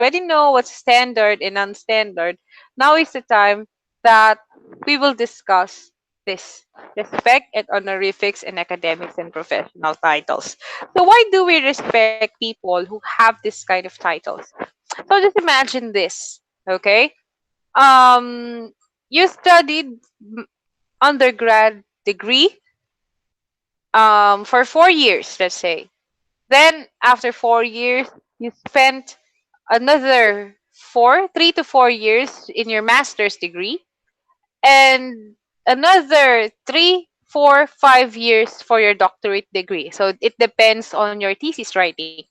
already know what's standard and non-standard, now is the time that we will discuss this: respect and honorifics in academics and professional titles. So why do we respect people who have this kind of titles? So just imagine this, okay? Um, you studied undergrad degree for 4 years, let's say. Then after 4 years, you spent another 3 to 4 years in your master's degree, and another 3, 4, 5 years for your doctorate degree. So it depends on your thesis writing.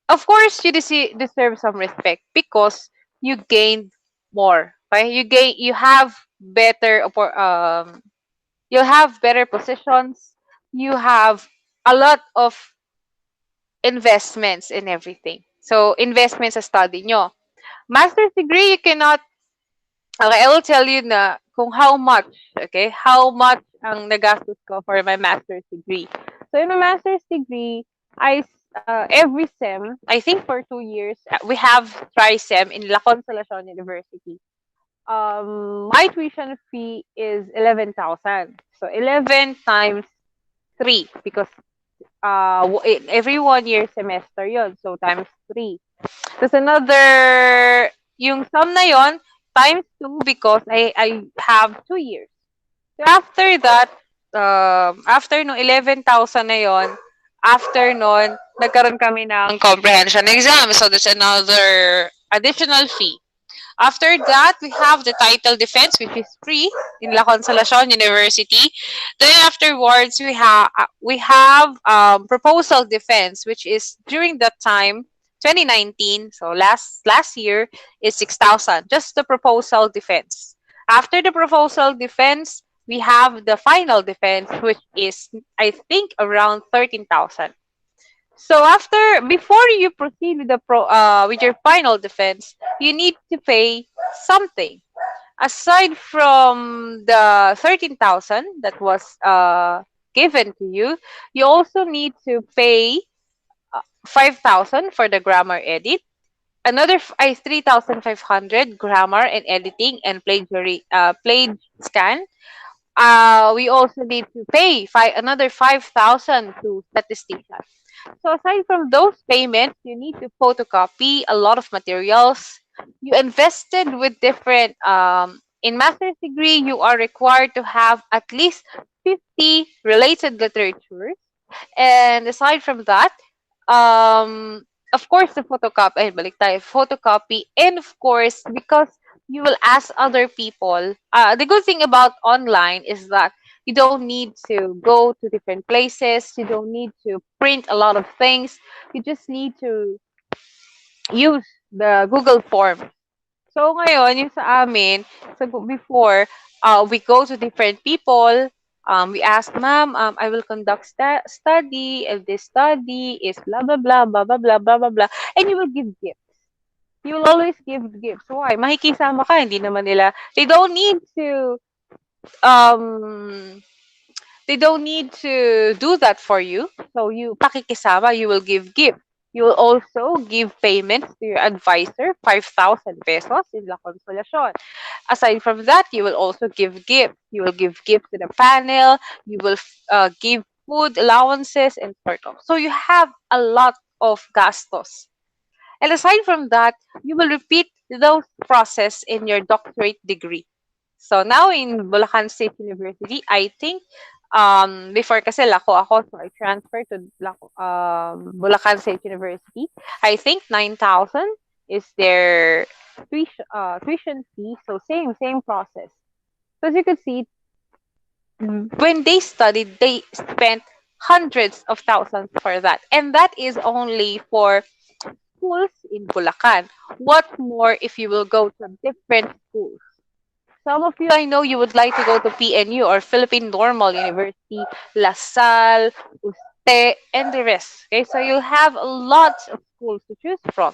Of course, you deserve some respect because you gained more. Right? You have you have better positions. You have a lot of investments in everything. So investments sa study nyo. Master's degree, you cannot. Okay, I will tell you na kung how much, okay, how much ang nagastos ko for my master's degree. So in my master's degree, every sem, I think for 2 years, we have tri-sem in La Consolacion University. My tuition fee is 11,000. So 11 times 3 because every 1 year semester yon, so times 3. There's another, yung sum na yon, times 2 because I have 2 years. So after that, after no 11,000 na yon, after nun, nagkaroon kami ng comprehension exam. So there's another additional fee. After that, we have the title defense, which is free in La Consolacion University. Then afterwards, we have proposal defense, which is during that time, 2019. So last year is 6,000. Just the proposal defense. After the proposal defense, we have the final defense, which is I think around 13,000. So before you proceed with with your final defense, you need to pay something. Aside from the 13,000 that was given to you, you also need to pay 5,000 for the grammar edit, another 3,500 grammar and editing and plagiarism scan. We also need to pay another 5,000 to statistician. So aside from those payments, you need to photocopy a lot of materials. You invested with different in master's degree, you are required to have at least 50 related literatures. And aside from that, of course the photocopy, balik tayo, photocopy, and of course because you will ask other people. The good thing about online is that you don't need to go to different places. You don't need to print a lot of things. You just need to use the Google form. So ngayon, yung sa amin, so before, we go to different people. We ask, ma'am, I will conduct study, and this study is blah, blah, blah, blah, blah, blah, blah, blah, blah. And you will give gifts. You will always give gifts. Why? Makikisama ka, hindi naman nila. Um, they don't need to do that for you. So you pakikisama, you will give gift. You will also give payments to your advisor, 5,000 pesos in La Consolacion. Aside from that, you will also give gift. You will give gift to the panel. You will give food allowances and sort of. So you have a lot of gastos. And aside from that, you will repeat those process in your doctorate degree. So now in Bulacan State University, I think before kasi Lako ako, so I transferred to Bulacan State University. I think 9,000 is their tuition fee. So same process. So as you can see, when they studied, they spent hundreds of thousands for that. And that is only for schools in Bulacan. What more if you will go to different schools? Some of you, I know you would like to go to PNU or Philippine Normal University, La Salle, USTE, and the rest. Okay, so you'll have lots of schools to choose from.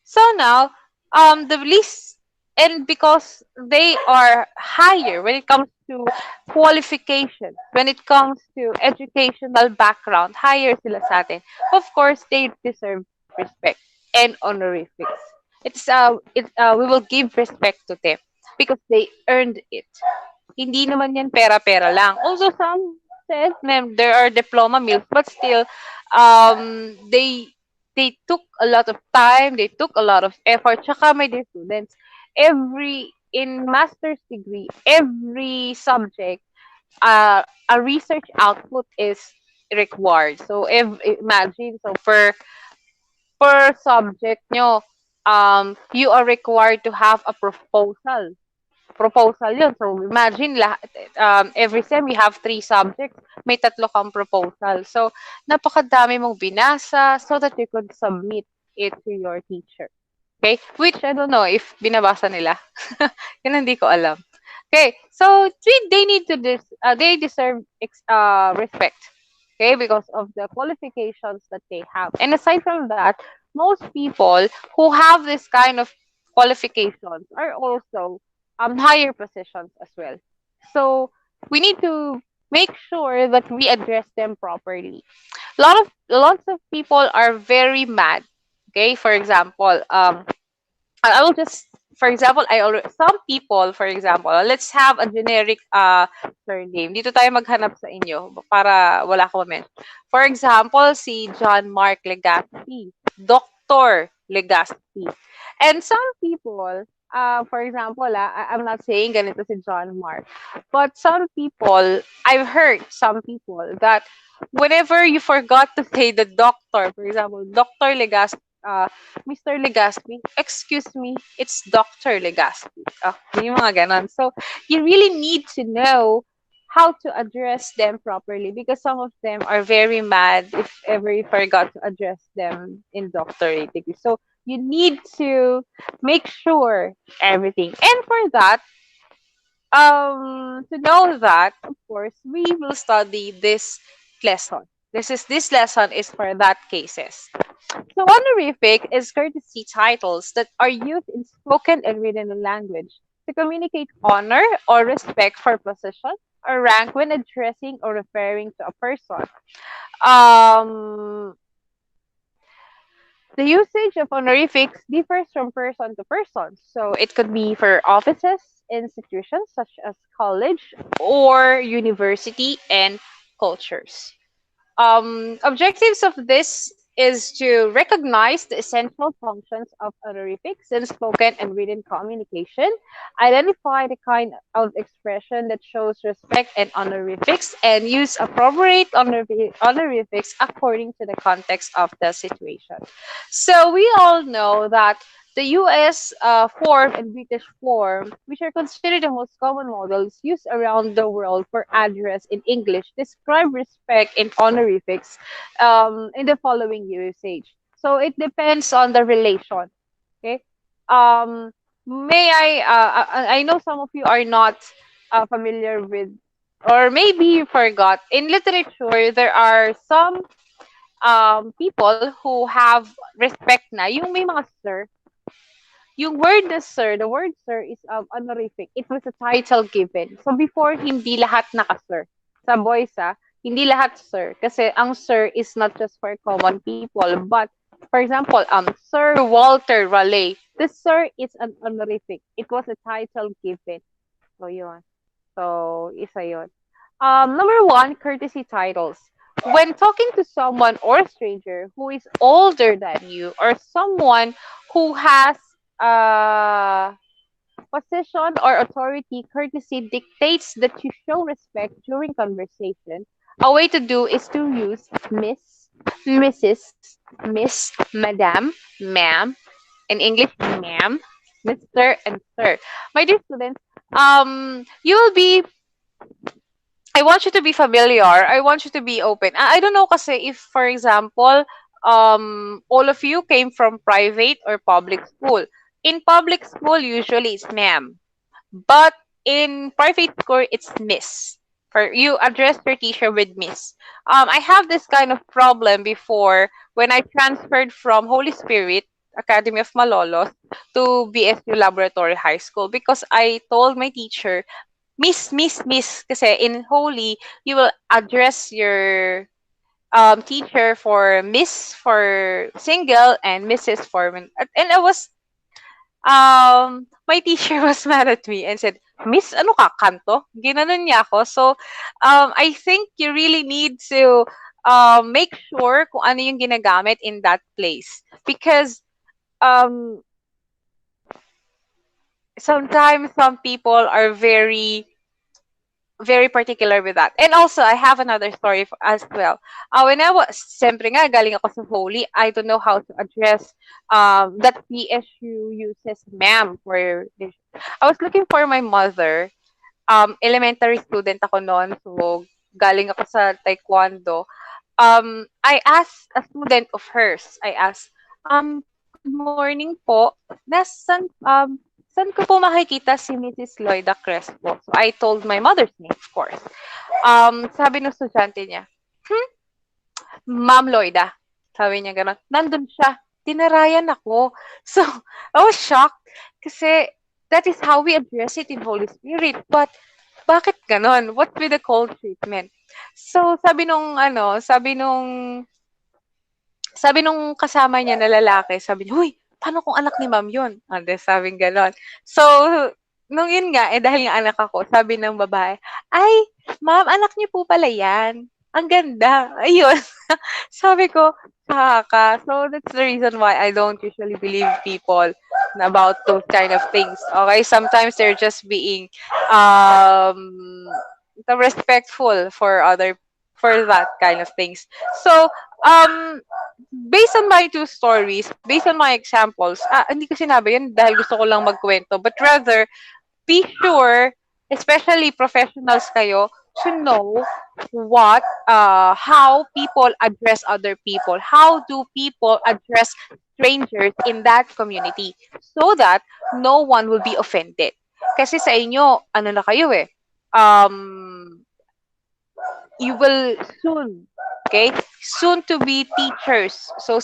So now, the list, and because they are higher when it comes to qualification, when it comes to educational background, higher sila sa atin. Of course, they deserve respect and honorifics. we will give respect to them because they earned it. Hindi naman yan pera-pera lang. Also, some says there are diploma mills, but still, they took a lot of time, they took a lot of effort. Tsaka my dear students, in master's degree, every subject, a research output is required. So, imagine, so per subject nyo, you are required to have a proposal yun. So, imagine, every sem, we have three subjects, may tatlo kang proposal. So, napakadami mong binasa so that you could submit it to your teacher. Okay? Which, I don't know if binabasa nila. Yun hindi ko alam. Okay, so they deserve respect. Okay, because of the qualifications that they have. And aside from that, most people who have this kind of qualifications are also higher positions as well. So we need to make sure that we address them properly. Lots of people are very mad. Okay, for example, I will just, for example, some people, for example, let's have a generic surname. Dito tayo maghanap sa inyo para wala ko ma-mention. For example, si John Mark Legaspi, Dr. Legaspi. And some people, for example, I'm not saying ganito si John Mark, but some people, I've heard some people that whenever you forgot to say the doctor, for example, Dr. Legaspi, Mr. Legaspi, excuse me, it's Dr. Legaspi. Yung mga ganon. So, you really need to know how to address them properly because some of them are very mad if ever you forgot to address them in doctorate degree. So, you need to make sure everything. And for that, to know that, of course, we will study this lesson. This lesson is for that cases. So honorific is courtesy titles that are used in spoken and written language to communicate honor or respect for position or rank when addressing or referring to a person. Um, the usage of honorifics differs from person to person. So it could be for offices, institutions such as college or university and cultures. Objectives of this is to recognize the essential functions of honorifics in spoken and written communication, identify the kind of expression that shows respect and honorifics, and use appropriate honorifics according to the context of the situation. So we all know that the US form and British form, which are considered the most common models used around the world for address in English, describe respect in honorifics in the following usage. So it depends on the relation. Okay. Um, I know some of you are not familiar with, or maybe you forgot. In literature, there are some people who have respect na. Yung may mga sir, yung word na sir, the word sir is honorific. It was a title given. So before, hindi lahat naka-sir. Sa boys, hindi lahat sir. Kasi ang sir is not just for common people. But, for example, Sir Walter Raleigh. The sir is an honorific. It was a title given. So, yun. So, isa yun. Number one, courtesy titles. When talking to someone or a stranger who is older than you or someone who has position or authority, courtesy dictates that you show respect during conversation. A way to do is to use Miss, Mrs., Miss, Madam, Ma'am, in English, Ma'am, Mr., and Sir. My dear students, you will be I want you to be familiar. I want you to be open. I don't know kasi if, for example, all of you came from private or public school. In public school, usually it's ma'am. But in private school, it's miss. For you address your teacher with miss. I have this kind of problem before when I transferred from Holy Spirit Academy of Malolos to BSU Laboratory High School because I told my teacher, Miss. Kasi in Holy, you will address your teacher for Miss for single and Mrs. for and I was my teacher was mad at me and said, Miss, ano ka, kanto? Ginanon niya ako. So, I think you really need to make sure kung ano yung ginagamit in that place. Because um, sometimes some people are very particular with that. And also, I have another story as well. When I was, siyempre nga, galing ako sa Holy, I don't know how to address that PSU uses ma'am for this. I was looking for my mother. Elementary student ako noon, so galing ako sa taekwondo. I asked a student of hers, I asked, good morning po, saan ko po makikita si Mrs. Lloyda Crespo? So I told my mother's name, of course. Sabi ng estudyante niya, Ma'am Lloyda. Sabi niya gano'n. Nandun siya. Tinarayan ako. So, I was shocked kasi that is how we address it in Holy Spirit. But, bakit ganon? What with the cold treatment? So, sabi nung kasama niya na lalaki, sabi niya, huy, paano kung anak ni ma'am yun? And then, sabing ganon. So, nung yun nga, dahil nga anak ako, sabi ng babae, ay, ma'am, anak niyo po pala yan. Ang ganda. Ayun. Sabi ko, kaka. So, that's the reason why I don't usually believe people about those kind of things. Okay? Sometimes they're just being respectful for that kind of things. So, based on my two stories, based on my examples, hindi ko sinabi yun dahil gusto ko lang magkwento, but rather, be sure, especially professionals kayo, to know how people address other people. How do people address strangers in that community so that no one will be offended. Kasi sa inyo, ano na kayo you will soon, okay? Soon to be teachers. So,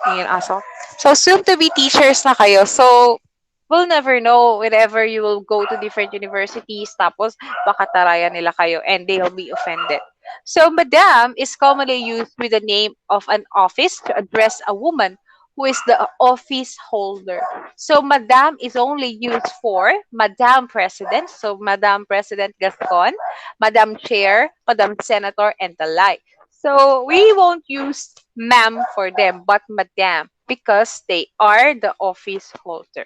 yun aso. So, soon to be teachers na kayo. So, we'll never know whenever you will go to different universities, tapos baka tarayan nila kayo and they'll be offended. So, madam is commonly used with the name of an office to address a woman who is the office holder. So, madam is only used for Madam President. So, Madam President Gascon, Madam Chair, Madam Senator, and the like. So, we won't use ma'am for them, but madam, because they are the office holder.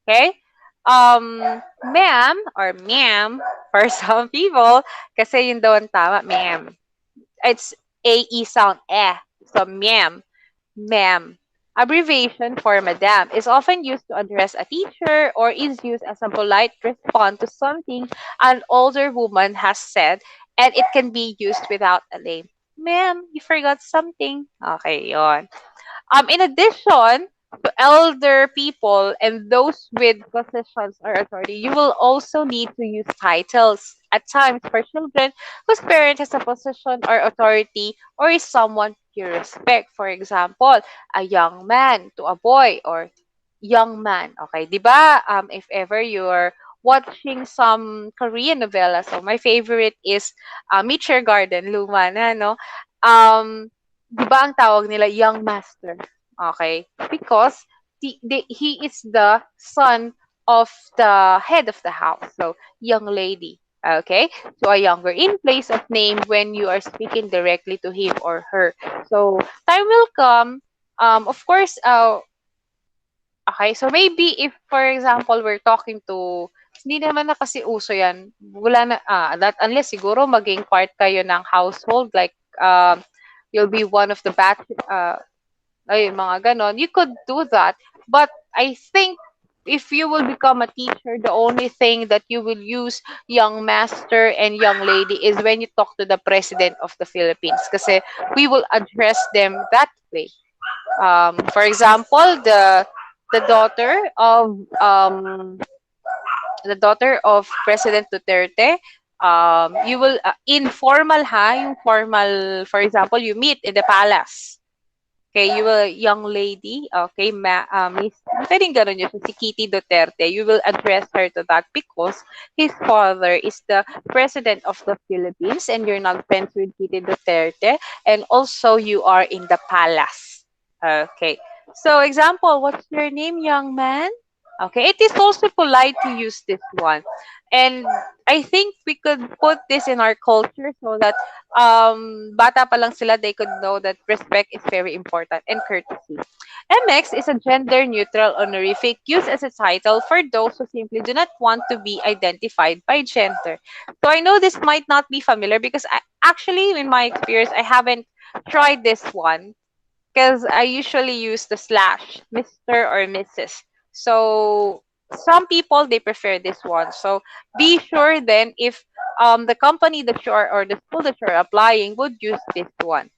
Okay? Ma'am or ma'am for some people, kasi yun daw ang tama, ma'am. It's AE sound, eh. So, ma'am. Abbreviation for madam is often used to address a teacher or is used as a polite response to something an older woman has said, and it can be used without a name. Ma'am, you forgot something. Okay, yon. In addition to elder people and those with positions or authority, you will also need to use titles at times for children whose parent has a position or authority or is someone you respect. For example, a young man to a boy or young man. Okay, di ba? If ever you're watching some Korean novela, so my favorite is Meet Your Garden, luma na, no? Di ba ang tawag nila young master? Okay? Because he is the son of the head of the house. So, young lady. Okay? So, a younger in place of name when you are speaking directly to him or her. So, time will come. Of course, okay, so maybe if, for example, we're talking to, hindi naman na kasi uso yan. Wala na, that unless siguro maging part kayo ng household, like, you'll be one of the batch, ay, mga ganon, you could do that. But I think if you will become a teacher, the only thing that you will use young master and young lady is when you talk to the president of the Philippines. Kasi we will address them that way. For example, the daughter of President Duterte, you will informal yung formal, for example, you meet in the palace. Okay, you will, young lady, okay, Miss, pwedeng gano'n yun, si Kitty Duterte, you will address her to that because his father is the president of the Philippines and you're not friends with Kitty Duterte, and also you are in the palace. Okay, so example, what's your name, young man? Okay, it is also polite to use this one. And I think we could put this in our culture so that bata pa lang sila, they could know that respect is very important and courtesy. MX is a gender neutral honorific used as a title for those who simply do not want to be identified by gender. So I know this might not be familiar because actually in my experience I haven't tried this one because I usually use the slash, Mr. or Mrs. So some people they prefer this one. So be sure then if the company that you are or the school that you're applying would use this one.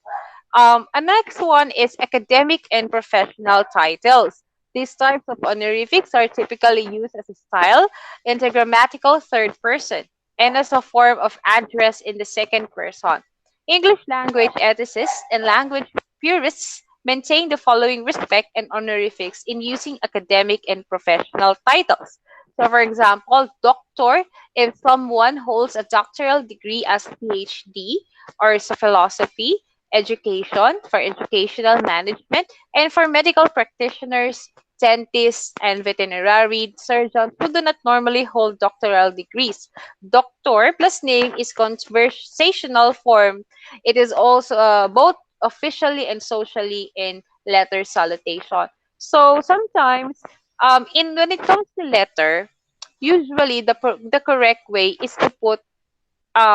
A next one is academic and professional titles. These types of honorifics are typically used as a style in the grammatical third person and as a form of address in the second person. English language ethicists and language purists maintain the following respect and honorifics in using academic and professional titles. So, for example, doctor, if someone holds a doctoral degree as PhD or sa philosophy, education, for educational management, and for medical practitioners, dentists, and veterinary surgeons who do not normally hold doctoral degrees. Doctor plus name is conversational form. It is also both officially and socially in letter salutation. So sometimes, in when it comes to letter, usually the correct way is to put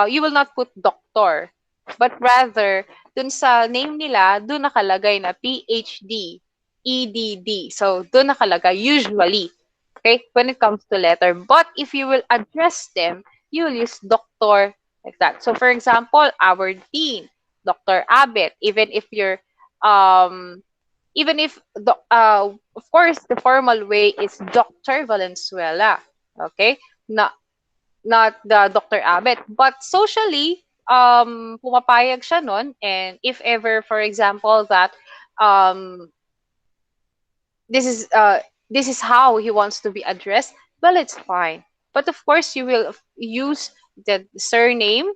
you will not put doctor, but rather, dun sa name nila, dun nakalagay na PhD, EDD. So, dun nakalagay usually, okay, when it comes to letter. But if you will address them, you will use doctor like that. So, for example, our dean, Dr. Abbott, um, even if, of course, the formal way is Dr. Valenzuela, okay? Na not the Dr. Abbott. But socially, pumapayag siya nun. And if ever, for example, that um, this is uh, this is how he wants to be addressed, well, it's fine. But of course, you will use the surname,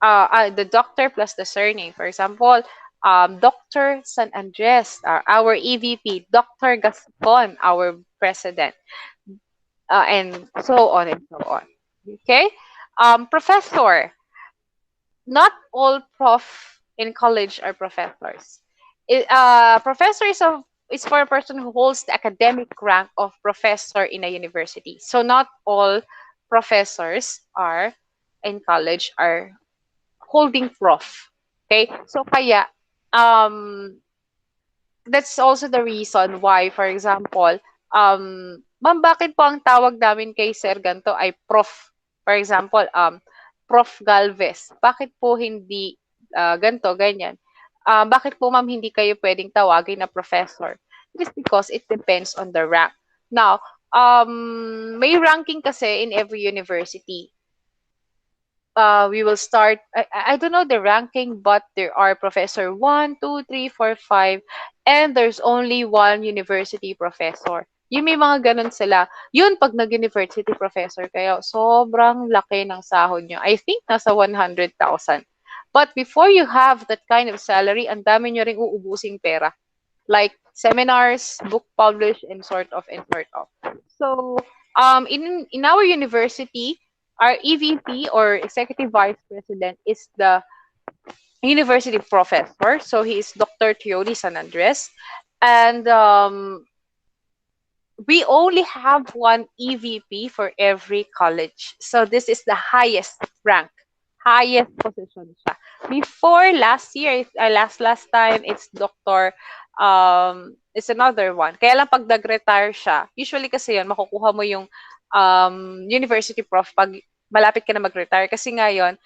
the doctor plus the surname. For example, Dr. San Andres, our EVP, Dr. Gascon, our president, and so on and so on. Okay? Professor, not all prof in college are professors. Professor is for a person who holds the academic rank of professor in a university. So not all professors are in college are holding prof. Okay? So kaya that's also the reason why, for example, ma'am, bakit po ang tawag namin kay Sir ganto ay Prof? For example, Prof. Galvez. Bakit po hindi ganto, ganyan? Bakit po ma'am hindi kayo pwedeng tawagin na professor? It is because it depends on the rank. Now, may ranking kasi in every university. We will start. I don't know the ranking, but there are professor 1, 2, 3, 4, 5, and there's only one university professor. Yung may mga ganun sila. Yun, pag nag-university professor kayo, sobrang laki ng sahod nyo. I think nasa 100,000. But before you have that kind of salary, ang dami nyo ring uubusing pera. Like seminars, book published, and sort of, and sort of. So, in our university, our EVP or Executive Vice President is the university professor. So he is Dr. Teodi San Andres. And we only have one EVP for every college. So this is the highest rank, highest position siya. Before last year, last time, it's Dr. It's another one. Kaya lang pag nag-retire siya, usually kasi yun, makukuha mo yung university prof pag malapit ka na mag-retire. Kasi ngayon,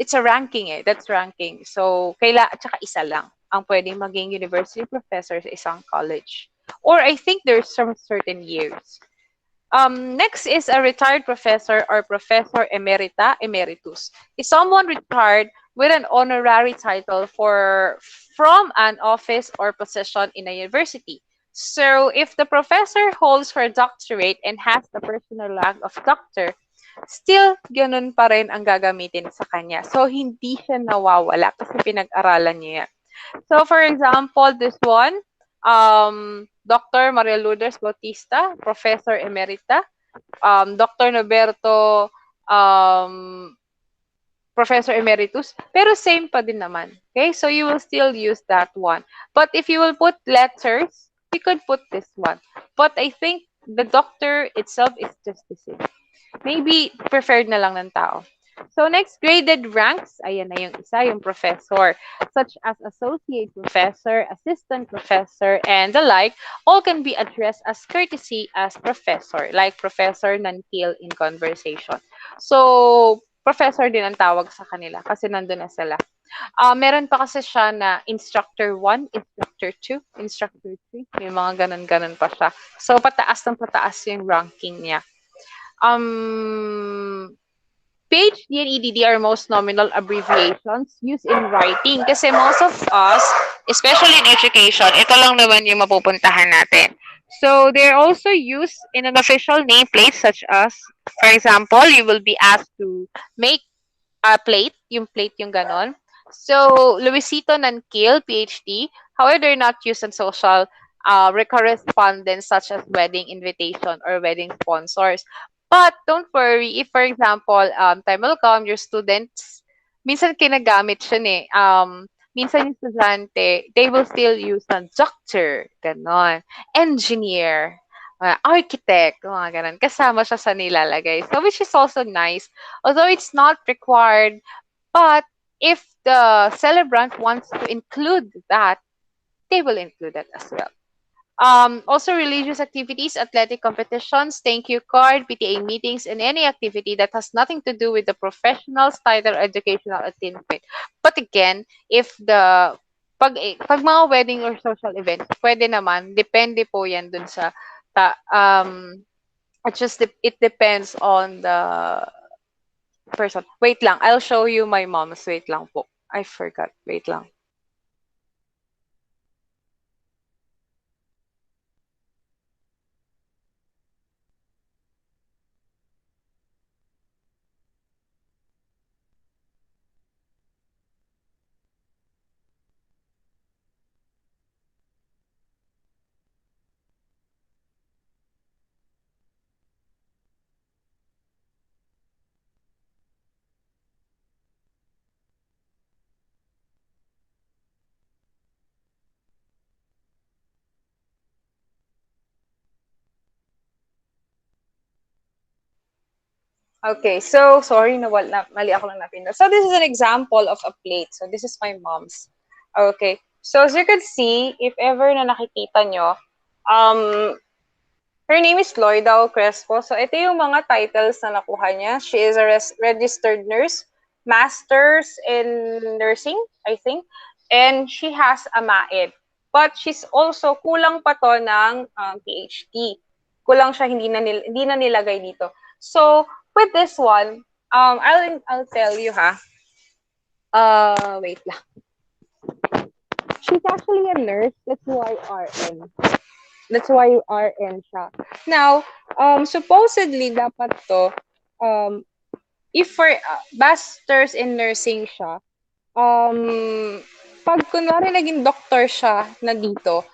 it's a ranking eh. That's ranking. So, at saka isa lang ang pwedeng maging university professor sa isang college. Or I think there's some certain years. Next is a retired professor or professor emerita, emeritus. Is someone retired with an honorary title from an office or position in a university. So if the professor holds for doctorate and has the personal rank of doctor, still ganun pa rin ang gagamitin sa kanya. So hindi siya nawawala kasi pinag-aralan niya yan. So for example, this one, Dr. Maria Lourdes Bautista, Professor Emerita, Dr. Noberto, um, Professor Emeritus, pero same pa din naman. Okay? So you will still use that one. But if you will put letters, you could put this one. But I think the doctor itself is just the same. Maybe preferred na lang ng tao. So next, graded ranks. Ayan na yung isa, yung professor. Such as associate professor, assistant professor, and the like, all can be addressed as courtesy as professor, like Professor Nanquin in conversation. So, professor din ang tawag sa kanila kasi nandun na sila. Meron pa kasi siya na instructor 1, instructor 2, instructor 3. May mga ganun-ganun pa siya. So, pataas ng pataas yung ranking niya. PhD and EDD are most nominal abbreviations used in writing. Kasi most of us, especially in education, ito lang naman yung mapupuntahan natin. So, they're also used in an official nameplate such as, for example, you will be asked to make a plate, yung plate yung ganon. So, Luisito Nanquil, PhD, however, they're not used in social correspondence such as wedding invitation or wedding sponsors. But don't worry, if for example, time will come, your students, minsan kinagamit siya eh. Minsan yung estudyante, they will still use ng doctor, ganon, engineer, architect, mga ganon. Kasama siya sa nilalagay. So, which is also nice. Although it's not required, but if the celebrant wants to include that, they will include that as well. Also, religious activities, athletic competitions, thank you card, PTA meetings, and any activity that has nothing to do with the professional title or educational attainment. But again, if the pag mga wedding or social events, pwede naman, depende po yan dun sa it depends on the person. Wait lang, I'll show you my mom's. Wait lang po. I forgot. Wait lang. Okay, so sorry na mali ako lang napindot. So this is an example of a plate. So this is my mom's. Okay. So as you can see, if ever na nakikita nyo, her name is Loida Crespo. So ito yung mga titles na nakuha niya. She is a registered nurse, master's in nursing, I think, and she has a MAED. But she's also kulang pa to ng PhD. Kulang siya, hindi na nilagay dito. So with this one, I'll tell you ha. Wait lang. She's actually a nurse. That's why RN. That's why RN siya. Now, supposedly dapat to, if for master's in nursing siya, pag kunwari naging doctor siya na dito,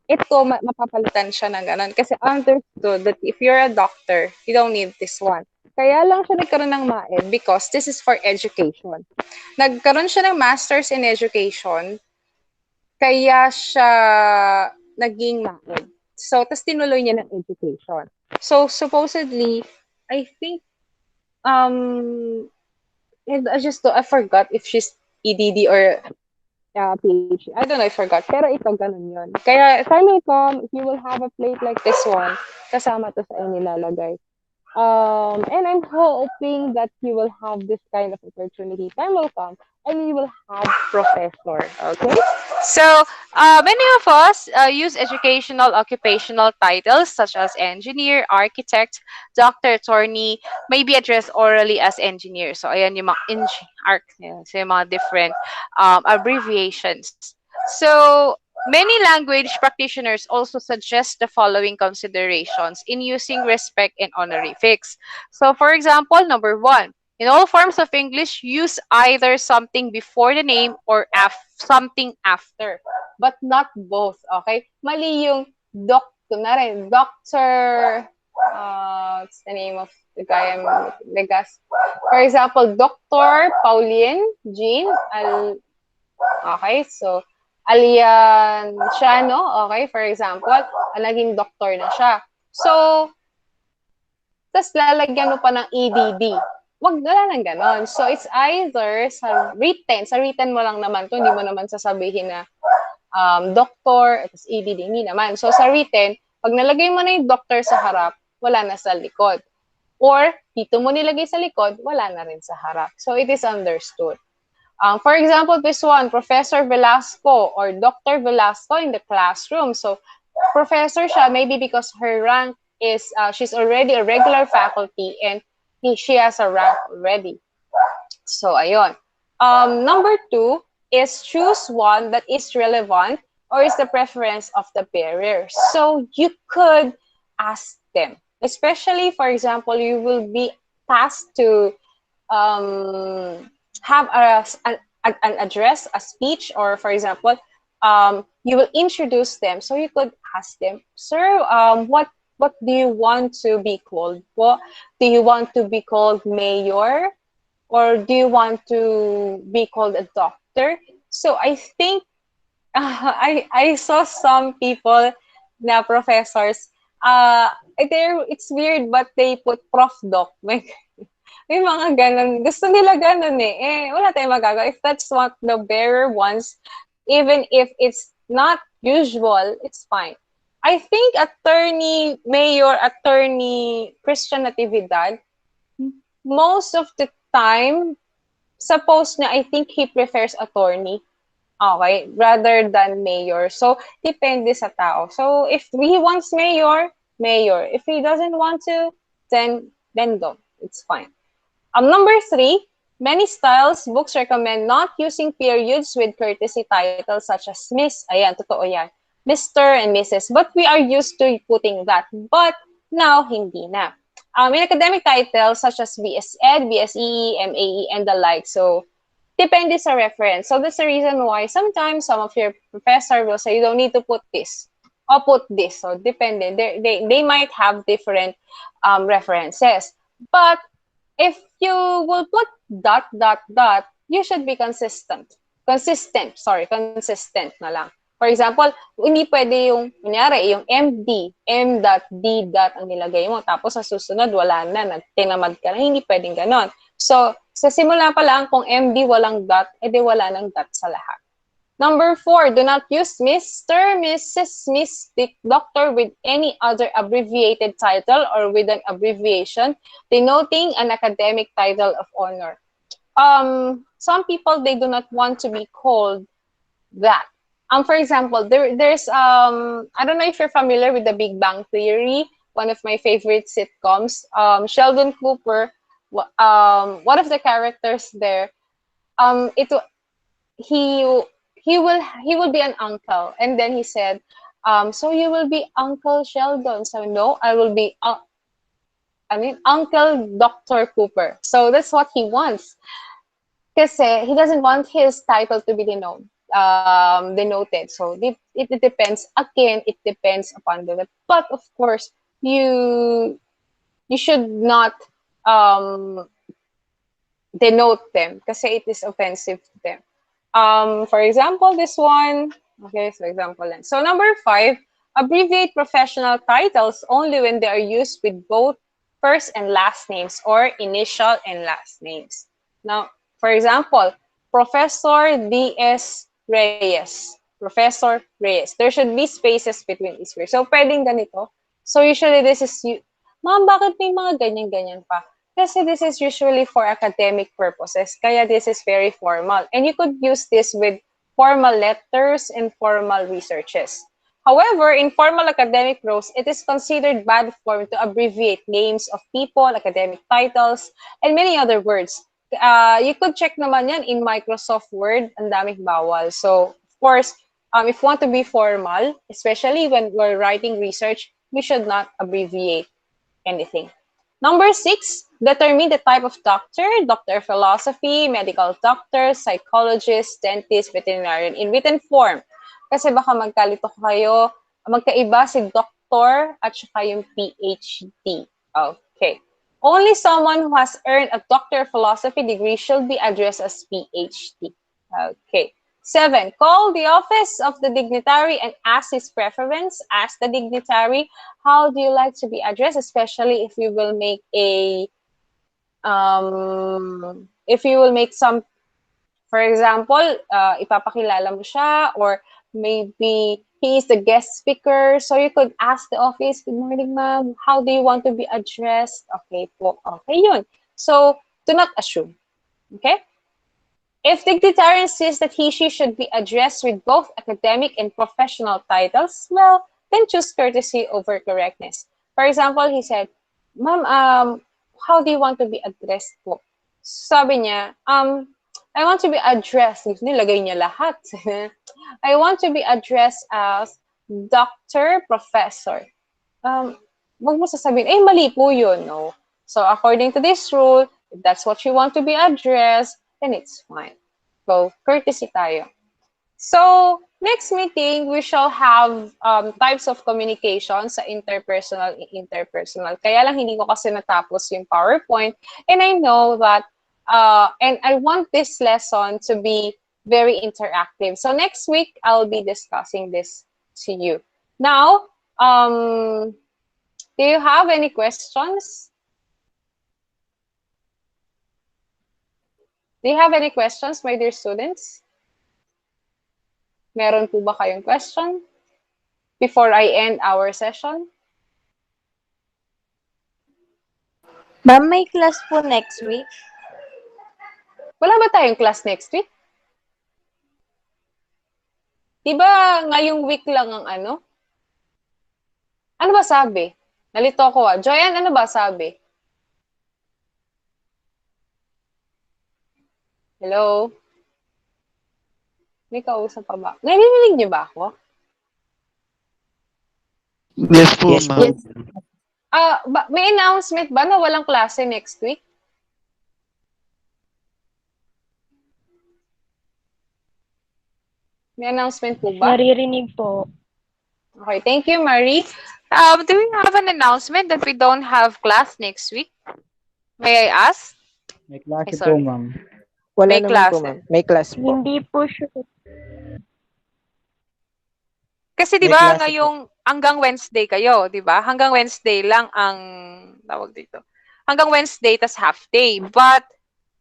ito mapapalitan siya ng ganun. Kasi understood that if you're a doctor, you don't need this one. Kaya lang siya nagkaroon ng MAED because this is for education. Nagkaroon siya ng master's in education, kaya siya naging MAED. So, tas tinuloy niya ng education. So, supposedly, I think, I forgot if she's EDD or PhD. I don't know, I forgot. Pero ito, ganun yun. Kaya, time will come, if you will have a plate like this one, kasama to sa inilalagay. And I'm hoping that you will have this kind of opportunity. Time will come, and you will have professor. Okay? So, many of us use educational occupational titles such as engineer, architect, doctor, attorney, may be addressed orally as engineer. So, ayan yung mga so yung mga different abbreviations. So, many language practitioners also suggest the following considerations in using respect and honorifics. So, for example, number 1, in all forms of English, use either something before the name or something after, but not both, okay? Mali yung kunwari, Doctor, what's the name of the guy the guest? For example, Dr. Pauline Jean, okay, so, Alianciano, okay, for example, naging doctor na siya. So, tas lalagyan mo pa ng EDD. Wala nang ganon. So, it's either sa written mo lang naman to, hindi mo naman sasabihin na doctor, tapos EDD, hindi naman. So, sa written, pag nalagay mo na yung doctor sa harap, wala na sa likod. Or, dito mo nilagay sa likod, wala na rin sa harap. So, it is understood. For example, this one, Professor Velasco or Dr. Velasco in the classroom. So, professor siya, maybe because her rank is, she's already a regular faculty and she has a rank already. So, ayun. Number 2 is choose one that is relevant or is the preference of the bearer. So, you could ask them. Especially, for example, you will be tasked to have an address, a speech, or for example, you will introduce them. So you could ask them, sir, what do you want to be called? What do you want to be called, mayor, or do you want to be called a doctor? So I think I saw some people na professors. It's weird, but they put prof doc. May mga ganun. Gusto nila ganun eh. Wala tayong magagawa. If that's what the bearer wants, even if it's not usual, it's fine. I think Attorney Mayor, Attorney Christian Natividad, most of the time, suppose na I think he prefers attorney. Okay, rather than mayor. So, depende sa tao. So, if he wants mayor, mayor. If he doesn't want to, then don't. It's fine. Number 3, many styles books recommend not using periods with courtesy titles such as Miss. Ayan, totoo yan. Mr. and Mrs. But we are used to putting that. But now, hindi na. In academic titles such as BS Ed, BSE, MAE, and the like. So, depende sa reference. So, that's the reason why sometimes some of your professor will say, you don't need to put this or put this. So, depende. They might have different references. But, if you will put ... you should be consistent. Consistent na lang. For example, hindi pwede yung, kunyari, yung MD, M.D. ang nilagay mo, tapos sa susunod, wala na, tinamad ka na, hindi pwedeng ganon. So, sa simula pa lang, kung MD walang dot, edi wala nang dot sa lahat. Number 4, do not use Mr., Mrs., Miss, Doctor with any other abbreviated title or with an abbreviation denoting an academic title of honor. Some people, they do not want to be called that. For example, there's I don't know if you're familiar with the Big Bang Theory, one of my favorite sitcoms. Sheldon Cooper, one of the characters there, he will be an uncle, and then he said, so you will be Uncle Sheldon. So no, I will be Uncle Dr. Cooper. So that's what he wants. Kasi he doesn't want his title to be denoted. So it depends. Again, it depends upon the... But of course, you should not denote them kasi it is offensive to them. For example, this one. Okay, so example. So number 5, abbreviate professional titles only when they are used with both first and last names or initial and last names. Now, for example, Professor D.S. Reyes. Professor Reyes. There should be spaces between each word. So, pwedeng ganito. So, usually this is... Ma'am, bakit may mga ganyan-ganyan pa? Kasi this is usually for academic purposes. Kaya this is very formal. And you could use this with formal letters and formal researches. However, in formal academic prose, it is considered bad form to abbreviate names of people, academic titles, and many other words. You could check naman yan in Microsoft Word, ang daming bawal. So, of course, if you want to be formal, especially when we're writing research, we should not abbreviate anything. Number 6, determine the type of doctor, doctor of philosophy, medical doctor, psychologist, dentist, veterinarian in written form. Kasi baka magkalito kayo, magkaiba si doctor at saka yung PhD. Okay. Only someone who has earned a Doctor of Philosophy degree should be addressed as PhD. Okay. 7. Call the office of the dignitary and ask his preference. Ask the dignitary, how do you like to be addressed, especially if you will make some, for example, ipapakilala mo siya, or maybe he is the guest speaker. So you could ask the office, good morning, ma'am. How do you want to be addressed? Okay po. Okay yun. So, do not assume. Okay? If dignitary insists that he/she should be addressed with both academic and professional titles, well, then choose courtesy over correctness. For example, he said, ma'am, how do you want to be addressed po? Sabi niya, I want to be addressed. Nilagay niya lahat. I want to be addressed as Dr. Professor. Wag mo sasabihin, mali po yun, no? So, according to this rule, if that's what you want to be addressed, then it's fine. So, courtesy tayo. So, next meeting, we shall have types of communication sa interpersonal and interpersonal. Kaya lang hindi ko kasi natapos yung PowerPoint. And I know that, and I want this lesson to be very interactive. So, next week, I'll be discussing this to you. Now, do you have any questions? Do you have any questions, my dear students? Meron po ba kayong question before I end our session? Ma'am, may class po next week. Wala ba tayong class next week? Di ba ngayong week lang ang ano? Ano ba sabi? Nalito ko ah. Joyanne, ano ba sabi? Hello? May kausap pa ba? Narinig niyo ba ako? Yes po, ma'am. May announcement ba na walang klase next week? May announcement po ba? Naririnig po. Okay, thank you, Marie. Do we have an announcement that we don't have class next week? May I ask? May klase Ay, sorry. po, ma'am. Wala May naman klase. po, ma'am. May class po. Hindi po sure. Kasi 'di May ba klase po. ngayong hanggang Wednesday kayo, 'di ba? Hanggang Wednesday lang ang tawag dito. Hanggang Wednesday tas half day. But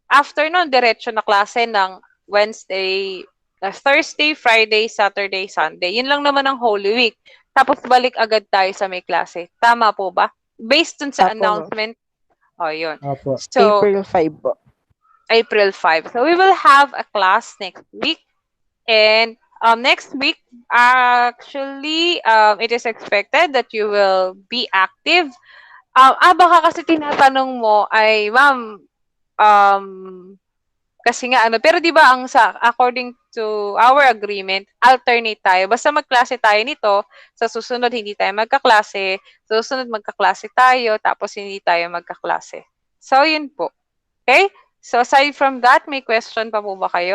after nun, diretso na klase ng Wednesday, Thursday, Friday, Saturday, Sunday. Yun lang naman ang Holy Week. Tapos balik agad tayo sa may klase. Tama po ba? Based dun sa Apo, ma'am. announcement. Oh, yun. Opo. So, April 5 po. April 5. So we will have a class next week. And next week, actually, it is expected that you will be active. Baka kasi tinatanong mo ay, ma'am, kasi nga ano, pero 'di ba ang according to our agreement, alternate tayo. Basta magklase tayo nito, sa susunod hindi tayo magkaklase, sa susunod magkaklase tayo, tapos hindi tayo magkaklase. So yun po. Okay? So aside from that, may question pa po ba kayo?